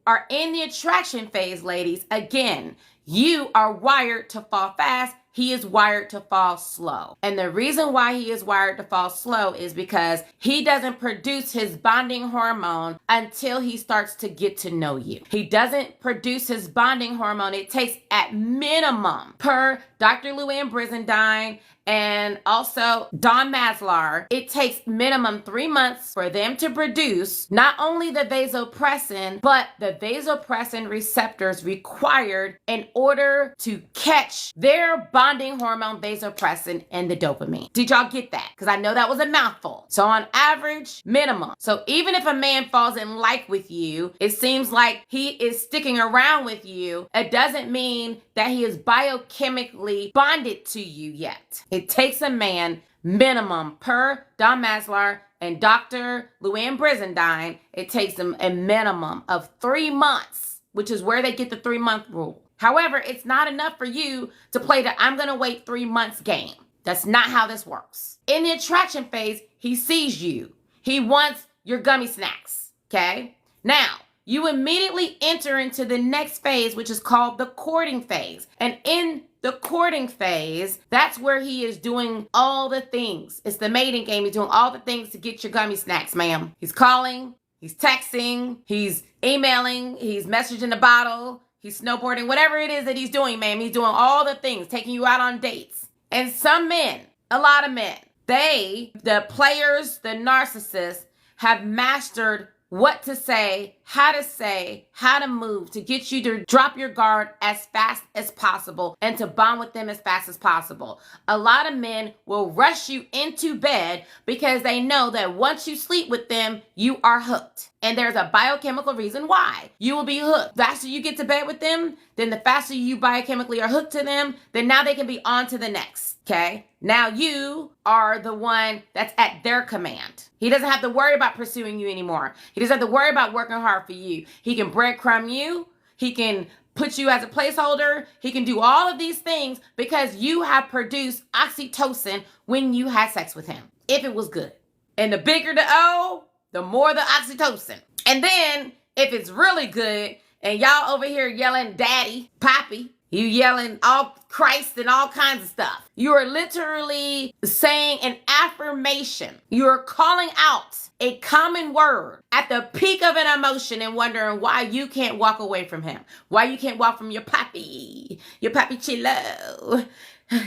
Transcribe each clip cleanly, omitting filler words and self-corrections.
are in the attraction phase, ladies, again, you are wired to fall fast. He is wired to fall slow. And the reason why he is wired to fall slow is because he doesn't produce his bonding hormone until he starts to get to know you. He doesn't produce his bonding hormone. It takes at minimum, per Dr. Luann Brizendine and also Don Maslar, it takes minimum 3 months for them to produce not only the vasopressin, but the vasopressin receptors required in order to catch their bonding hormone vasopressin and the dopamine. Did y'all get that? Because I know that was a mouthful. So on average, minimum. So even if a man falls in like with you, it seems like he is sticking around with you. It doesn't mean that he is biochemically bonded to you yet. It takes a man minimum, per Don Maslar and Dr. Luann Brizendine, it takes them a minimum of 3 months, which is where they get the 3-month rule. However, it's not enough for you to play the I'm going to wait 3 months game. That's not how this works. In the attraction phase, he sees you. He wants your gummy snacks, okay? Now, you immediately enter into the next phase, which is called the courting phase. And in the courting phase, that's where he is doing all the things. It's the mating game. He's doing all the things to get your gummy snacks, ma'am. He's calling, he's texting, he's emailing, he's messaging the bottle, he's snowboarding, whatever it is that he's doing, ma'am. He's doing all the things, taking you out on dates. And some men, a lot of men, the players, the narcissists, have mastered what to say, how to move to get you to drop your guard as fast as possible and to bond with them as fast as possible. A lot of men will rush you into bed because they know that once you sleep with them, you are hooked. And there's a biochemical reason why you will be hooked. The faster you get to bed with them, then the faster you biochemically are hooked to them, then now they can be on to the next, okay? Now you are the one that's at their command. He doesn't have to worry about pursuing you anymore. He doesn't have to worry about working hard for you. He can breadcrumb you. He can put you as a placeholder. He can do all of these things because you have produced oxytocin when you had sex with him, if it was good. And the bigger the O, the more the oxytocin. And then if it's really good and y'all over here yelling daddy, poppy, you yelling all Christ and all kinds of stuff. You are literally saying an affirmation. You are calling out a common word at the peak of an emotion and wondering why you can't walk away from him. Why you can't walk from your papi chilo,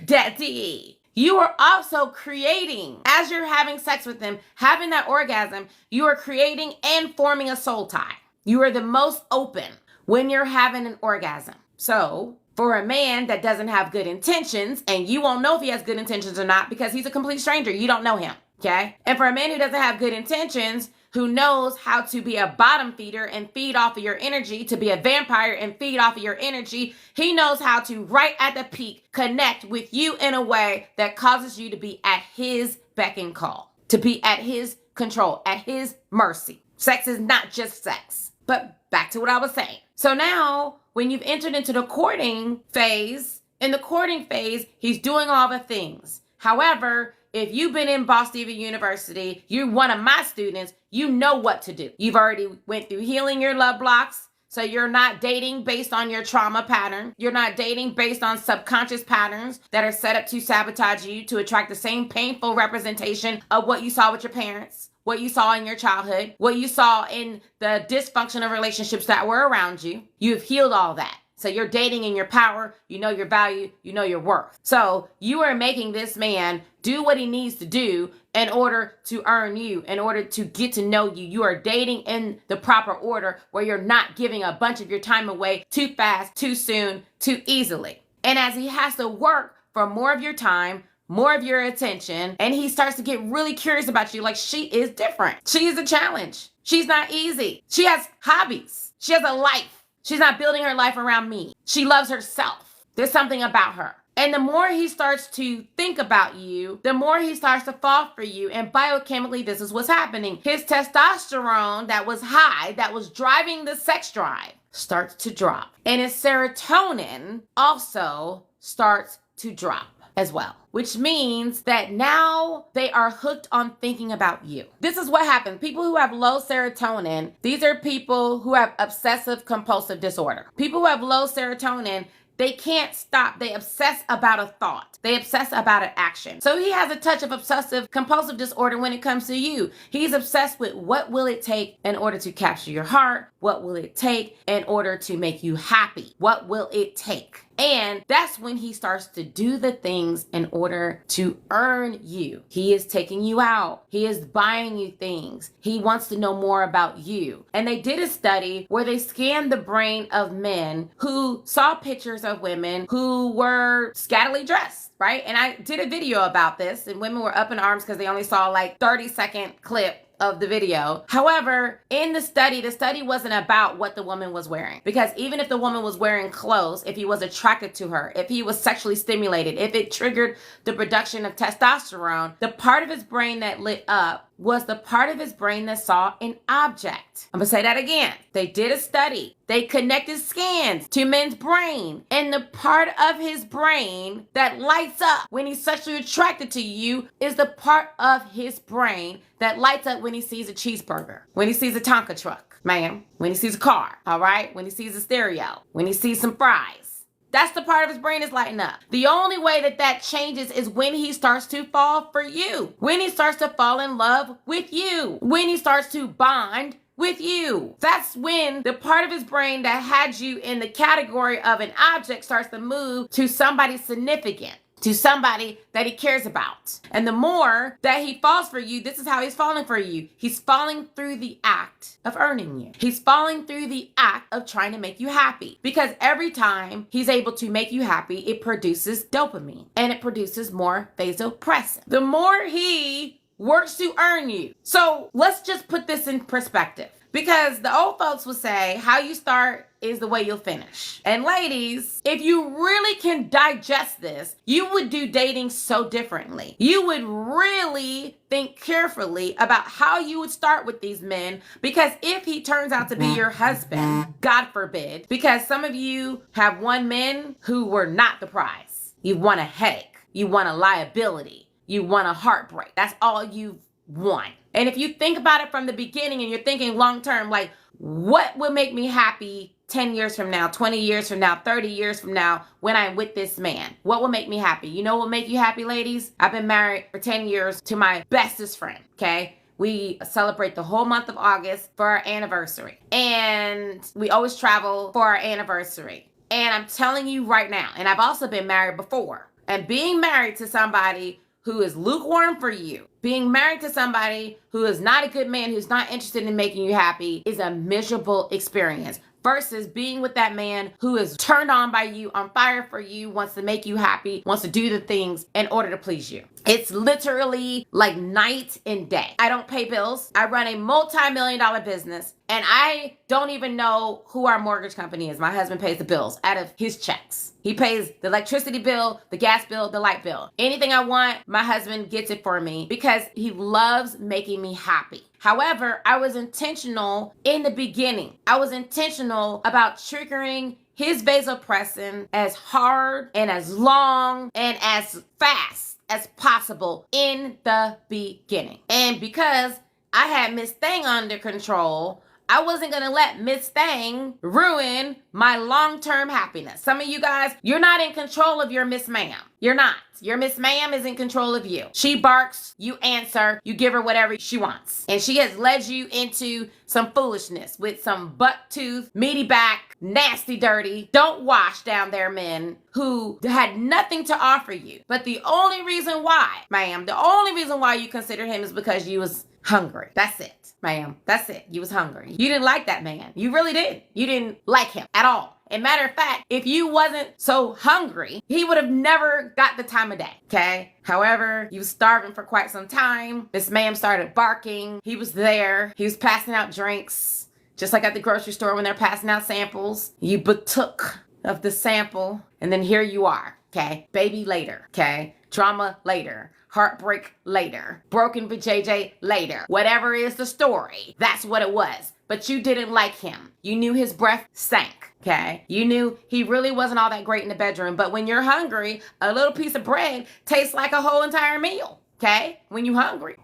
daddy. You are also creating, as you're having sex with them, having that orgasm, you are creating and forming a soul tie. You are the most open when you're having an orgasm. So for a man that doesn't have good intentions, and you won't know if he has good intentions or not because he's a complete stranger. You don't know him, okay? And for a man who doesn't have good intentions, who knows how to be a bottom feeder and feed off of your energy, to be a vampire and feed off of your energy, he knows how to, right at the peak, connect with you in a way that causes you to be at his beck and call, to be at his control, at his mercy. Sex is not just sex. But back to what I was saying. So now, when you've entered into the courting phase, in the courting phase, he's doing all the things. However, if you've been in Boss Diva University, you're one of my students, you know what to do. You've already went through healing your love blocks. So you're not dating based on your trauma pattern. You're not dating based on subconscious patterns that are set up to sabotage you to attract the same painful representation of what you saw with your parents, what you saw in your childhood, what you saw in the dysfunctional relationships that were around you. You've healed all that. So you're dating in your power, you know your value, you know your worth. So you are making this man do what he needs to do in order to earn you, in order to get to know you. You are dating in the proper order where you're not giving a bunch of your time away too fast, too soon, too easily. And as he has to work for more of your time, more of your attention, and he starts to get really curious about you, like she is different. She is a challenge. She's not easy. She has hobbies. She has a life. She's not building her life around me. She loves herself. There's something about her. And the more he starts to think about you, the more he starts to fall for you. And biochemically, this is what's happening. His testosterone that was high, that was driving the sex drive, starts to drop. And his serotonin also starts to drop. as well, which means that now they are hooked on thinking about you. This is what happens. People who have low serotonin, these are people who have obsessive compulsive disorder. People who have low serotonin, they can't stop. They obsess about a thought. They obsess about an action. So he has a touch of obsessive compulsive disorder when it comes to you. He's obsessed with what will it take in order to capture your heart? What will it take in order to make you happy? What will it take? And that's when he starts to do the things in order to earn you. He is taking you out. He is buying you things. He wants to know more about you. And they did a study where they scanned the brain of men who saw pictures of women who were scantily dressed, right? And I did a video about this, and women were up in arms because they only saw like 30-second clip of the video. However, in the study wasn't about what the woman was wearing. Because even if the woman was wearing clothes, if he was attracted to her, if he was sexually stimulated, if it triggered the production of testosterone, the part of his brain that lit up was the part of his brain that saw an object. I'm gonna say that again. They did a study. They connected scans to men's brain, and the part of his brain that lights up when he's sexually attracted to you is the part of his brain that lights up when he sees a cheeseburger, when he sees a Tonka truck, ma'am, when he sees a car, all right, when he sees a stereo, when he sees some fries. That's the part of his brain is lighting up. The only way that that changes is when he starts to fall for you, when he starts to fall in love with you, when he starts to bond with you. That's when the part of his brain that had you in the category of an object starts to move to somebody significant, to somebody that he cares about. And the more that he falls for you, this is how he's falling for you. He's falling through the act of earning you. He's falling through the act of trying to make you happy. Because every time he's able to make you happy, it produces dopamine and it produces more vasopressin. The more he works to earn you. So let's just put this in perspective. Because the old folks would say, how you start is the way you'll finish. And ladies, if you really can digest this, you would do dating so differently. You would really think carefully about how you would start with these men, because if he turns out to be your husband, God forbid, because some of you have won men who were not the prize. You won a headache. You won a liability. You won a heartbreak. That's all you've won. And if you think about it from the beginning and you're thinking long term, like, what will make me happy 10 years from now, 20 years from now, 30 years from now when I'm with this man? What will make me happy? You know what will make you happy, ladies? I've been married for 10 years to my bestest friend, okay? We celebrate the whole month of August for our anniversary. And we always travel for our anniversary. And I'm telling you right now, and I've also been married before, and being married to somebody who is lukewarm for you, being married to somebody who is not a good man, who's not interested in making you happy, is a miserable experience. Versus being with that man who is turned on by you, on fire for you, wants to make you happy, wants to do the things in order to please you. It's literally like night and day. I don't pay bills. I run a multi-million-dollar business, and I don't even know who our mortgage company is. My husband pays the bills out of his checks. He pays the electricity bill, the gas bill, the light bill. Anything I want, my husband gets it for me because he loves making me happy. However, I was intentional in the beginning. I was intentional about triggering his vasopressin as hard and as long and as fast as possible in the beginning. And because I had Miss Thing under control, I wasn't going to let Miss Thing ruin my long-term happiness. Some of you guys, you're not in control of your Miss Ma'am. You're not. Your Miss Ma'am is in control of you. She barks, you answer, you give her whatever she wants. And she has led you into some foolishness with some buck-tooth, meaty back, nasty, dirty, don't wash down there men who had nothing to offer you. But the only reason why, ma'am, the only reason why you consider him is because you was hungry. That's it. Ma'am, that's it. You was hungry. You didn't like that man. You really did. You didn't like him at all. And matter of fact, if you wasn't so hungry, he would have never got the time of day, okay? However, you was starving for quite some time. This man started barking. He was there. He was passing out drinks, just like at the grocery store when they're passing out samples. You partook of the sample, and then here you are, okay? Baby later, okay? Drama later. Heartbreak later. Broken for JJ later. Whatever is the story, that's what it was. But you didn't like him. You knew his breath stank. Okay. You knew he really wasn't all that great in the bedroom. But when you're hungry, a little piece of bread tastes like a whole entire meal. Okay. When you're hungry.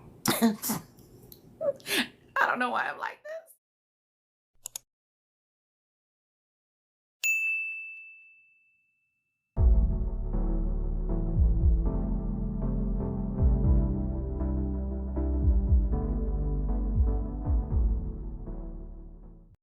I don't know why I'm like